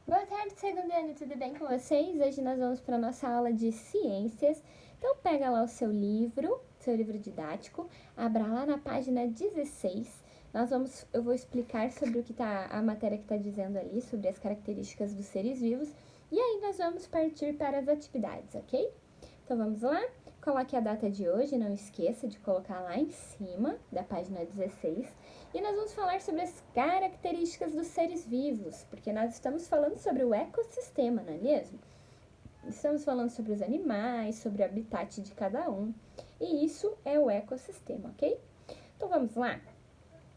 Boa tarde, segundo ano, tudo bem com vocês? Hoje nós vamos para a nossa aula de ciências. Então pega lá o seu livro didático, abra lá na página 16. Eu vou explicar sobre o que tá a matéria que está dizendo ali, sobre as características dos seres vivos, e aí nós vamos partir para as atividades, ok? Então vamos lá? Coloque a data de hoje, não esqueça de colocar lá em cima da página 16. E nós vamos falar sobre as características dos seres vivos, porque nós estamos falando sobre o ecossistema, não é mesmo? Estamos falando sobre os animais, sobre o habitat de cada um. E isso é o ecossistema, ok? Então vamos lá?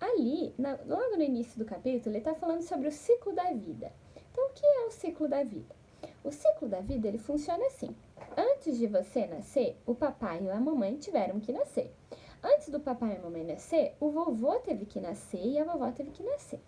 Ali, logo no início do capítulo, ele está falando sobre o ciclo da vida. Então, o que é o ciclo da vida? O ciclo da vida, ele funciona assim. Antes de você nascer, o papai e a mamãe tiveram que nascer. Antes do papai e a mamãe nascer, o vovô teve que nascer e a vovó teve que nascer.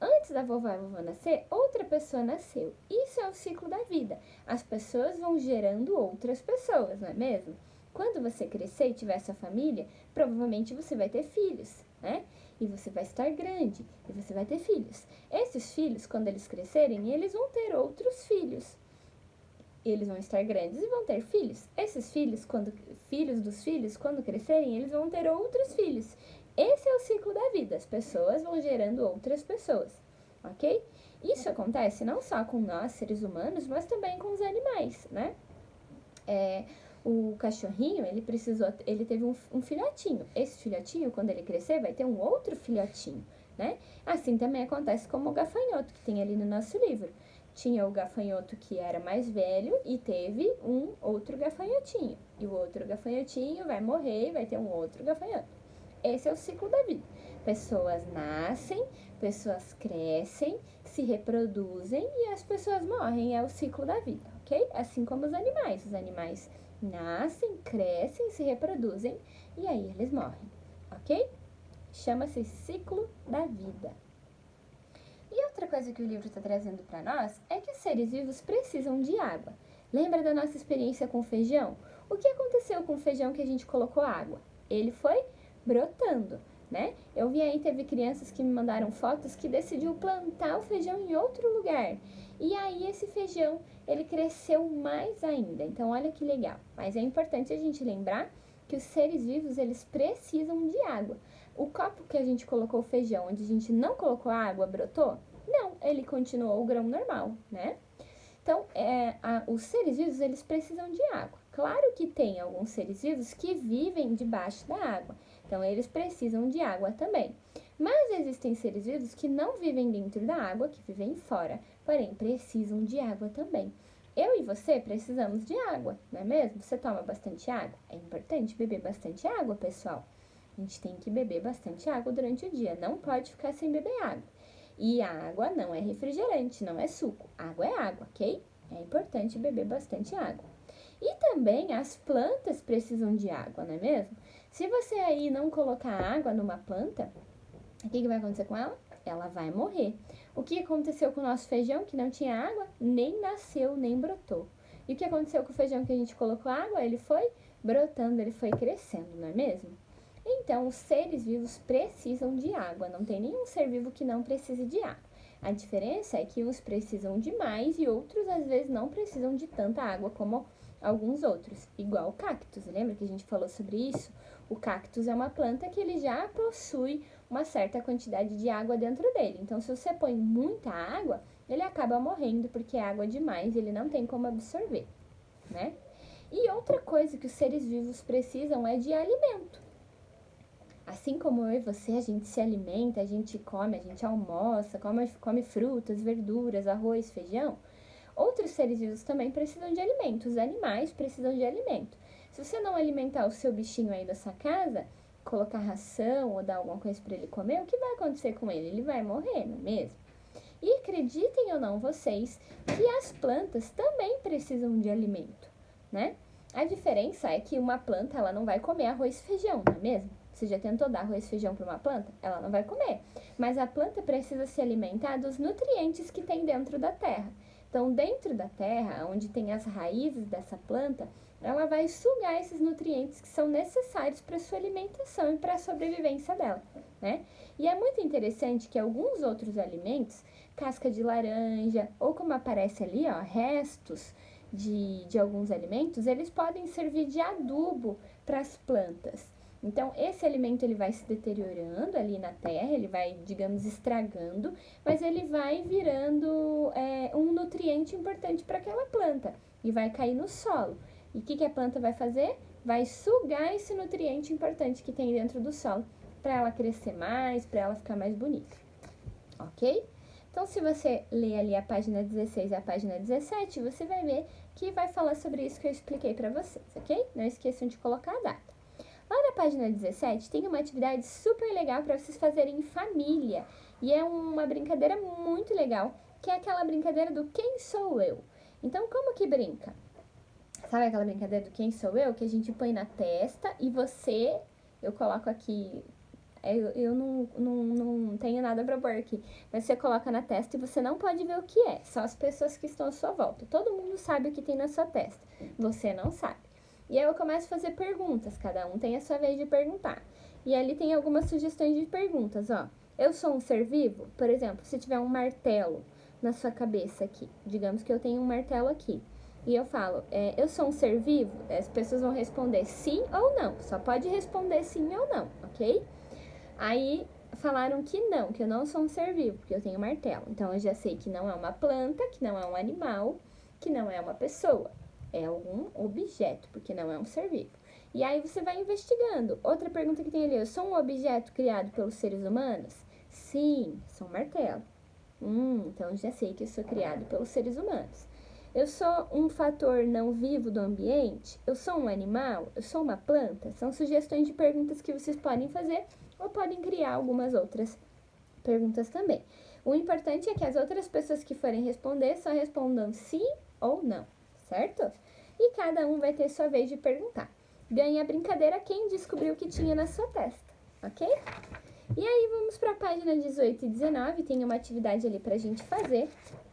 Antes da vovó e a vovó nascer, outra pessoa nasceu. Isso é o ciclo da vida. As pessoas vão gerando outras pessoas, não é mesmo? Quando você crescer e tiver sua família, provavelmente você vai ter filhos, né? E você vai estar grande e você vai ter filhos. Esses filhos, quando eles crescerem, eles vão ter outros filhos. Eles vão estar grandes e vão ter filhos. Esses filhos, filhos dos filhos, quando crescerem, eles vão ter outros filhos. Esse é o ciclo da vida. As pessoas vão gerando outras pessoas, ok? Isso acontece não só com nós, seres humanos, mas também com os animais, né? O cachorrinho, ele teve um filhotinho. Esse filhotinho, quando ele crescer, vai ter um outro filhotinho, né? Assim também acontece como o gafanhoto, que tem ali no nosso livro. Tinha o gafanhoto que era mais velho e teve um outro gafanhotinho. E o outro gafanhotinho vai morrer e vai ter um outro gafanhoto. Esse é o ciclo da vida. Pessoas nascem, pessoas crescem, se reproduzem e as pessoas morrem. É o ciclo da vida, ok? Assim como os animais. Os animais nascem, crescem, se reproduzem e aí eles morrem, ok? Chama-se ciclo da vida. E outra coisa que o livro está trazendo para nós é que os seres vivos precisam de água. Lembra da nossa experiência com o feijão? O que aconteceu com o feijão que a gente colocou água? Ele foi brotando, né? Eu vi aí, teve crianças que me mandaram fotos que decidiu plantar o feijão em outro lugar. E aí esse feijão, ele cresceu mais ainda. Então olha que legal. Mas é importante a gente lembrar que os seres vivos, eles precisam de água. O copo que a gente colocou o feijão, onde a gente não colocou água, brotou? Não, ele continuou o grão normal, né? Então, os seres vivos, eles precisam de água. Claro que tem alguns seres vivos que vivem debaixo da água. Então, eles precisam de água também. Mas existem seres vivos que não vivem dentro da água, que vivem fora, porém precisam de água também. Eu e você precisamos de água, não é mesmo? Você toma bastante água? É importante beber bastante água, pessoal. A gente tem que beber bastante água durante o dia, não pode ficar sem beber água. E a água não é refrigerante, não é suco. Água é água, ok? É importante beber bastante água. E também as plantas precisam de água, não é mesmo? Se você aí não colocar água numa planta, o que vai acontecer com ela? Ela vai morrer. O que aconteceu com o nosso feijão que não tinha água? Nem nasceu, nem brotou. E o que aconteceu com o feijão que a gente colocou água? Ele foi brotando, ele foi crescendo, não é mesmo? Então, os seres vivos precisam de água, não tem nenhum ser vivo que não precise de água. A diferença é que uns precisam de mais e outros às vezes não precisam de tanta água como alguns outros, igual o cactus. Lembra que a gente falou sobre isso? O cactus é uma planta que ele já possui uma certa quantidade de água dentro dele. Então, se você põe muita água, ele acaba morrendo porque é água demais, ele não tem como absorver, né? E outra coisa que os seres vivos precisam é de alimento. Assim como eu e você, a gente se alimenta, a gente come, a gente almoça, come frutas, verduras, arroz, feijão. Outros seres vivos também precisam de alimento. Os animais precisam de alimento. Se você não alimentar o seu bichinho aí da sua casa, colocar ração ou dar alguma coisa para ele comer, o que vai acontecer com ele? Ele vai morrer, não é mesmo? E acreditem ou não vocês que as plantas também precisam de alimento, né? A diferença é que uma planta ela não vai comer arroz e feijão, não é mesmo? Você já tentou dar arroz e feijão para uma planta? Ela não vai comer. Mas a planta precisa se alimentar dos nutrientes que tem dentro da terra. Então, dentro da terra, onde tem as raízes dessa planta, ela vai sugar esses nutrientes que são necessários para a sua alimentação e para a sobrevivência dela, né? E é muito interessante que alguns outros alimentos casca de laranja, ou como aparece ali, ó, restos de alguns alimentos, eles podem servir de adubo para as plantas. Então, esse alimento ele vai se deteriorando ali na terra, ele vai, digamos, estragando, mas ele vai virando um nutriente importante para aquela planta e vai cair no solo. E o que a planta vai fazer? Vai sugar esse nutriente importante que tem dentro do solo para ela crescer mais, para ela ficar mais bonita, ok? Então, se você ler ali a página 16 e a página 17, você vai ver que vai falar sobre isso que eu expliquei para vocês, ok? Não esqueçam de colocar a data. Lá na página 17 tem uma atividade super legal para vocês fazerem em família. E é uma brincadeira muito legal, que é aquela brincadeira do quem sou eu. Então, como que brinca? Sabe aquela brincadeira do quem sou eu? Que a gente põe na testa e você... Eu coloco aqui... Eu não tenho nada pra pôr aqui. Mas você coloca na testa e você não pode ver o que é. Só as pessoas que estão à sua volta. Todo mundo sabe o que tem na sua testa. Você não sabe. E aí eu começo a fazer perguntas, cada um tem a sua vez de perguntar. E ali tem algumas sugestões de perguntas, ó. Eu sou um ser vivo? Por exemplo, se tiver um martelo na sua cabeça aqui, digamos que eu tenho um martelo aqui, e eu falo, eu sou um ser vivo? As pessoas vão responder sim ou não, só pode responder sim ou não, ok? Aí falaram que eu não sou um ser vivo, porque eu tenho um martelo. Então eu já sei que não é uma planta, que não é um animal, que não é uma pessoa. É algum objeto, porque não é um ser vivo. E aí você vai investigando. Outra pergunta que tem ali, eu sou um objeto criado pelos seres humanos? Sim, sou um martelo. Então já sei que eu sou criado pelos seres humanos. Eu sou um fator não vivo do ambiente? Eu sou um animal? Eu sou uma planta? São sugestões de perguntas que vocês podem fazer ou podem criar algumas outras perguntas também. O importante é que as outras pessoas que forem responder só respondam sim ou não, certo? E cada um vai ter sua vez de perguntar. Ganha a brincadeira quem descobriu o que tinha na sua testa, ok? E aí vamos para a página 18 e 19, tem uma atividade ali para a gente fazer,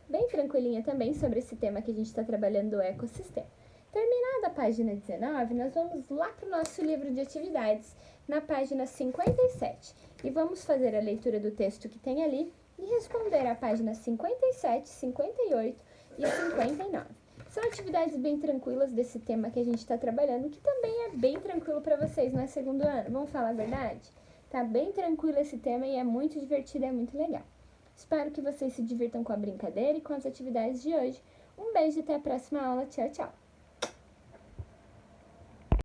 bem tranquilinha também, sobre esse tema que a gente está trabalhando do ecossistema. Terminada a página 19, nós vamos lá para o nosso livro de atividades, na página 57. E vamos fazer a leitura do texto que tem ali e responder a página 57, 58 e 59. São atividades bem tranquilas desse tema que a gente está trabalhando, que também é bem tranquilo para vocês, não é segundo ano? Vamos falar a verdade? Tá bem tranquilo esse tema e é muito divertido, é muito legal. Espero que vocês se divirtam com a brincadeira e com as atividades de hoje. Um beijo e até a próxima aula. Tchau, tchau!